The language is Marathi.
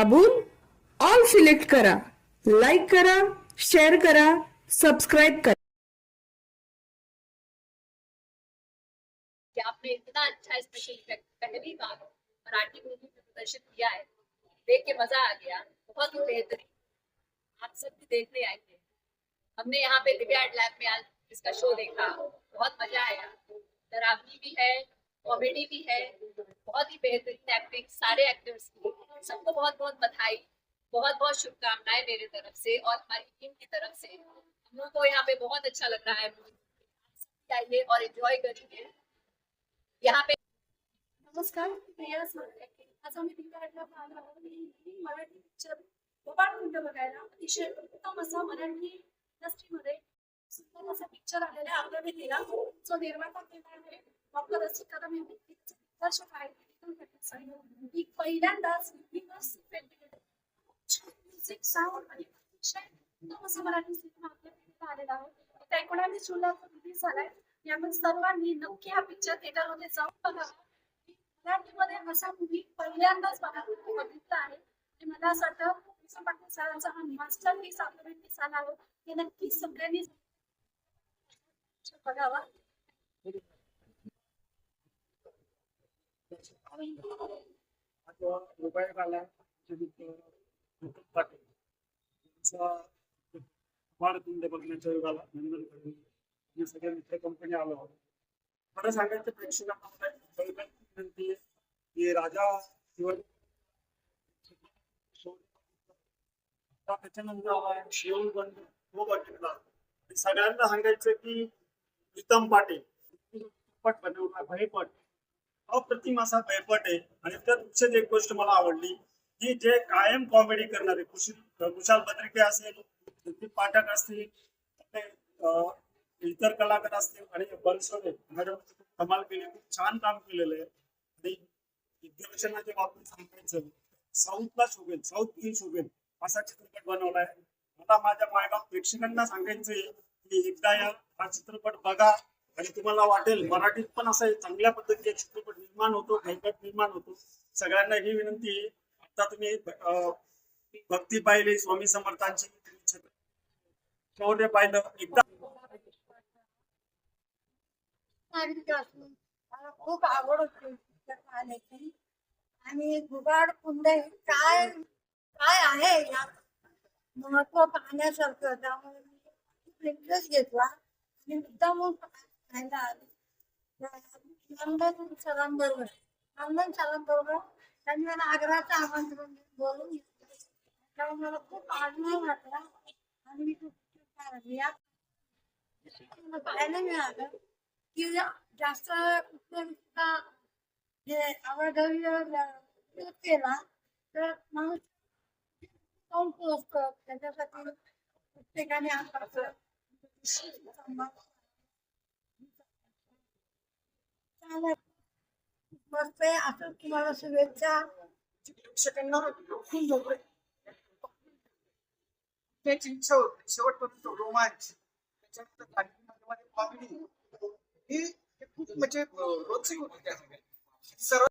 दाबून ऑल सिलेक्ट करा. लाईक करा, शेअर करा, सबस्क्राइब करा. कि आपने इतना अच्छा स्पेशल इफेक्ट पहली बार मराठी मूवी में प्रदर्शित किया है, देख के मजा आ गया. बहुत ही बेहतरीन. आप सब भी देखने आए थे. हमने यहाँ पे दिव्या आर्ट लैब में आज इसका शो देखा. बहुत मजा आया. डरावनी भी है, कॉमेडी भी है. बहुत ही बेहतरीन एक्टिंग सारे एक्टर्स की. सबको बहुत बहुत बधाई, बहुत बहुत शुभकामनाएं मेरे तरफ से और हमारी टीम की तरफ से. हम लोग को यहाँ पे बहुत अच्छा लग रहा है. आइए और एंजॉय करिए यहाँ पे. नमस्कार, प्रिया सोनटके. आज आम्ही दिव्या आर्ट लॅब आलो आहोत. मी मराठी पिक्चर गोपाळ कुंड बघायला. अतिशय उत्तम असा मराठी इंडस्ट्रीमध्ये सुंदर असा पिक्चर आलेला आहे आपल्या भेटीला, जो निर्माता केला आहे डॉक्टर रसिक कदम यांनी. दिग्दर्शक आहेत मी पहिल्यांदाच म्युझिक साऊंड आणि अतिशय उत्तम असा मराठी सिनेमा आपल्या भेटीला आलेला आहे. त्या 19 जुलैला रिलीज झालाय. यामुळे सर्वांनी नक्की हा पिक्चर थिएटरमध्ये जाऊन बघावा. मराठीमध्ये असा मूवी पहिल्यांदाच बघितला आहे आणि मला असं वाटतं विष्णू पाटील सरांचा हा मास्टर पीस आपल्या भेटीस आला आहे. हे नक्की सगळ्यांनी बघावा. बघण्याच्या योगाला नंदन करून सगळ्या मित्र कंपनी आलो आहोत. मला सांगायचं प्रेक्षकांना विनंती आहे की राजा त्याच्यानंतर शिवून बंद तो बघितला. सगळ्यांना सांगायचं की प्रीतम पाटील पट बनवला भयपट, अप्रतिम असा भयपट आहे. आणि त्यात एक गोष्ट मला आवडली की जे कायम कॉमेडी करणारे कुशाल बद्रिके असेल, पाठक असतील, इतर कलाकार असतील आणि बनसोडे मॅडम कमाल केली. खूप छान काम केलेलं आहे. आणि दिग्दर्शनाच्या बाबतीत सांगायचं साऊथला शोभेल, साऊथ की शोभेल असा चित्रपट बनवलाय. मला माझ्या मायबाप प्रेक्षकांना सांगायचंय की एकदा हा चित्रपट बघा आणि तुम्हाला वाटेल मराठीत पण असा चांगल्या पद्धतीने चित्रपट निर्माण होतो, भयपट निर्माण होतो. सगळ्यांना ही विनंती आहे. आता तुम्ही भक्ती पाहिली स्वामी समर्थांची, शौर्य पाहिलं एकदा. मला खूप आवड होती पाहण्याची. आणि घुबाड कुंड काय काय आहे या महत्व पाहण्यासारखं. त्यामुळे मी इंटरेस्ट घेतला आणि मुद्दाम पाहायला आले. नंदन सरांबरोबर त्यांनी मला आग्रहाचं आमंत्रण बोलून घेतलं. त्यामुळे मला खूप आनंद वाटला आणि मी खूप पाहायला मिळालं की जास्त जे अवैधव्य केला तर माणूस पोचतो. त्याच्यासाठी प्रत्येकाने मस्त आहे. असं तुम्हाला शुभेच्छा. प्रेक्षकांना त्याची इच्छा होती शेवटपर्यंत रोमांच, त्याच्यानंतर कॉमेडी ही खूप म्हणजे रोचक होती. त्यामध्ये सर्व